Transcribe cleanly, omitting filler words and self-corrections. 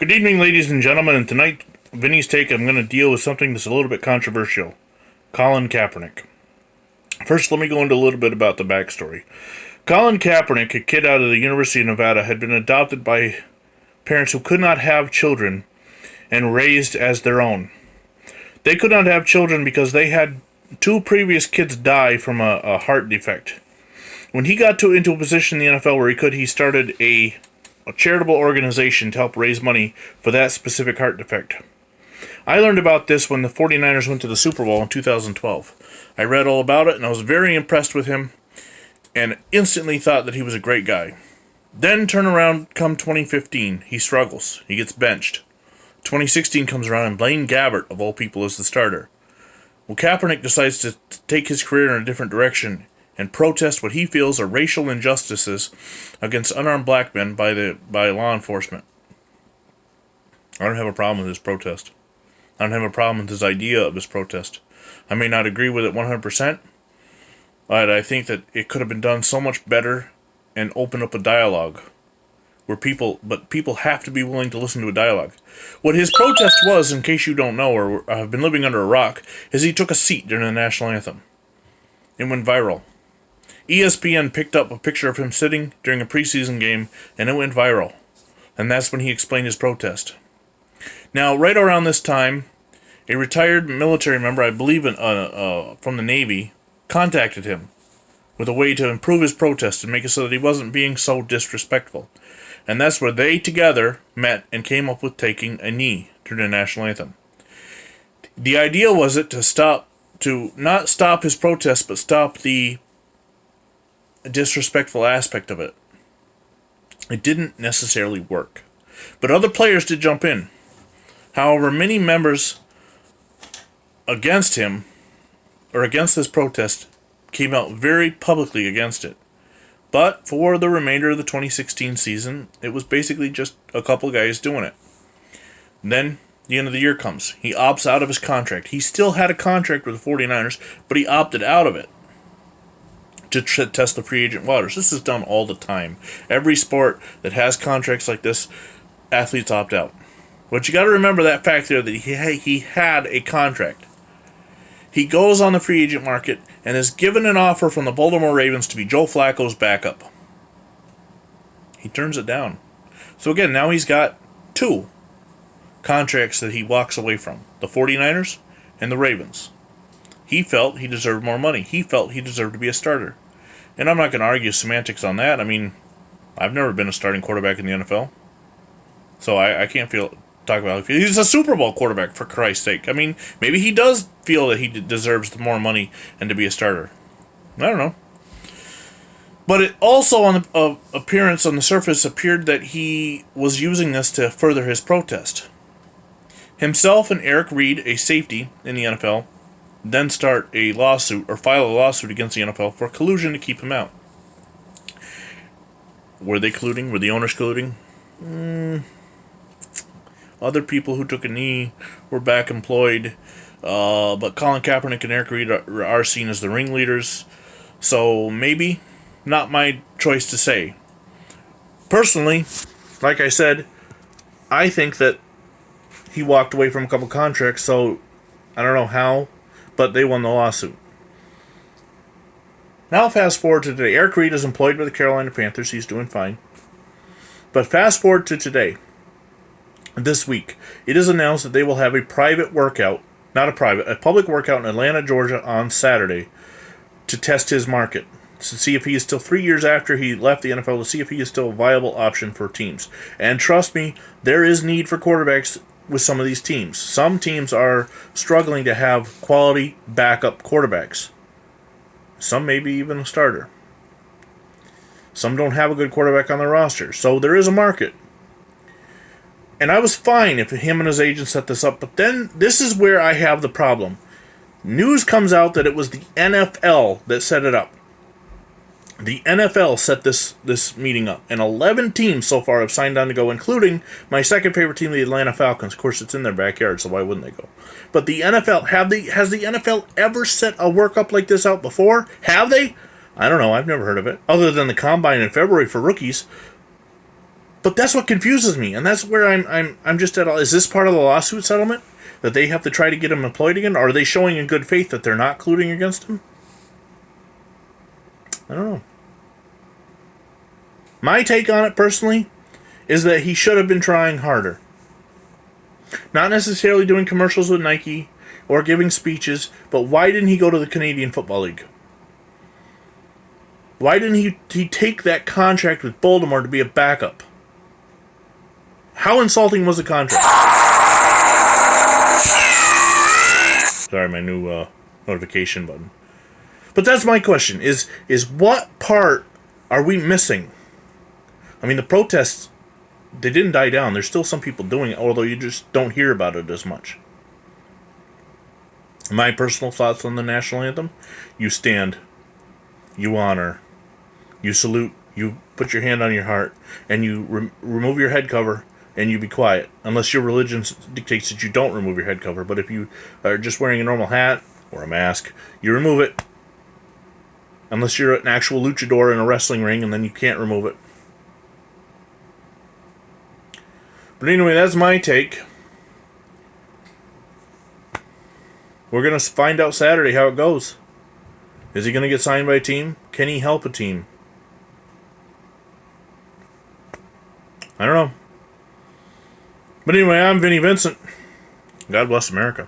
Good evening, ladies and gentlemen, and tonight, Vinny's Take, I'm going to deal with something that's a little bit controversial. Colin Kaepernick. First, let me go into a little bit about the backstory. Colin Kaepernick, a kid out of the University of Nevada, had been adopted by parents who could not have children and raised as their own. They could not have children because they had two previous kids die from a heart defect. When he got into a position in the NFL where he started a charitable organization to help raise money for that specific heart defect. I learned about this when the 49ers went to the Super Bowl in 2012. I read all about it, and I was very impressed with him, and instantly thought that he was a great guy. Then turn around come 2015, he struggles. He gets benched. 2016 comes around, and Blaine Gabbert, of all people, is the starter. Well, Kaepernick decides to take his career in a different direction and protest what he feels are racial injustices against unarmed black men by law enforcement. I don't have a problem with his protest. I don't have a problem with his idea of his protest. I may not agree with it 100%, but I think that it could have been done so much better and open up a dialogue where people have to be willing to listen to a dialogue. What his protest was, in case you don't know or have been living under a rock, is he took a seat during the national anthem. It went viral. ESPN picked up a picture of him sitting during a preseason game, and it went viral. And that's when he explained his protest. Now, right around this time, a retired military member, I believe from the Navy, contacted him with a way to improve his protest and make it so that he wasn't being so disrespectful. And that's where they together met and came up with taking a knee during the national anthem. The idea was to not stop his protest, but stop the disrespectful aspect of it. It didn't necessarily work, but other players did jump in. However, many members against him, or against this protest, came out very publicly against it. But for the remainder of the 2016 season, it was basically just a couple guys doing it. Then the end of the year comes. He opts out of his contract. He still had a contract with the 49ers, but he opted out of it to test the free agent waters. This is done all the time. Every sport that has contracts like this, athletes opt out. But you got to remember that fact there, that he had a contract. He goes on the free agent market and is given an offer from the Baltimore Ravens to be Joe Flacco's backup. He turns it down. So again, now he's got two contracts that he walks away from. The 49ers and the Ravens. He felt he deserved more money. He felt he deserved to be a starter. And I'm not going to argue semantics on that. I mean, I've never been a starting quarterback in the NFL. So I can't talk about it. He's a Super Bowl quarterback, for Christ's sake. I mean, maybe he does feel that he deserves more money and to be a starter. I don't know. But it also, on the appearance on the surface, appeared that he was using this to further his protest. Himself and Eric Reed, a safety in the NFL, then file a lawsuit against the NFL for collusion to keep him out. Were they colluding? Were the owners colluding? Other people who took a knee were back employed, but Colin Kaepernick and Eric Reed are seen as the ringleaders, so maybe. Not my choice to say. Personally, like I said, I think that he walked away from a couple contracts, so I don't know how, but they won the lawsuit. Now fast forward to today. Eric Reed is employed by the Carolina Panthers. He's doing fine. But fast forward to today. This week, it is announced that they will have a public workout in Atlanta, Georgia on Saturday to test his market. To see if he is still 3 years after he left the NFL, to see if he is still a viable option for teams. And trust me, there is need for quarterbacks with some of these teams. Some teams are struggling to have quality backup quarterbacks. Some maybe even a starter. Some don't have a good quarterback on their roster. So there is a market. And I was fine if him and his agent set this up. But then this is where I have the problem. News comes out that it was the NFL that set it up. The NFL set this meeting up, and 11 teams so far have signed on to go, including my second favorite team, the Atlanta Falcons. Of course, it's in their backyard, so why wouldn't they go? But the NFL, has the NFL ever set a workup like this out before? Have they? I don't know. I've never heard of it, other than the Combine in February for rookies. But that's what confuses me, and that's where I'm just at all. Is this part of the lawsuit settlement that they have to try to get him employed again, or are they showing in good faith that they're not colluding against him? I don't know. My take on it personally is that he should have been trying harder. Not necessarily doing commercials with Nike or giving speeches, but why didn't he go to the Canadian Football League? Why didn't he take that contract with Baltimore to be a backup? How insulting was the contract? Sorry, my new notification button. But that's my question, is what part are we missing? I mean, the protests, they didn't die down. There's still some people doing it, although you just don't hear about it as much. My personal thoughts on the national anthem: you stand, you honor, you salute, you put your hand on your heart, and you remove your head cover, and you be quiet. Unless your religion dictates that you don't remove your head cover. But if you are just wearing a normal hat or a mask, you remove it. Unless you're an actual luchador in a wrestling ring, and then you can't remove it. But anyway, that's my take. We're going to find out Saturday how it goes. Is he going to get signed by a team? Can he help a team? I don't know. But anyway, I'm Vinny Vincent. God bless America.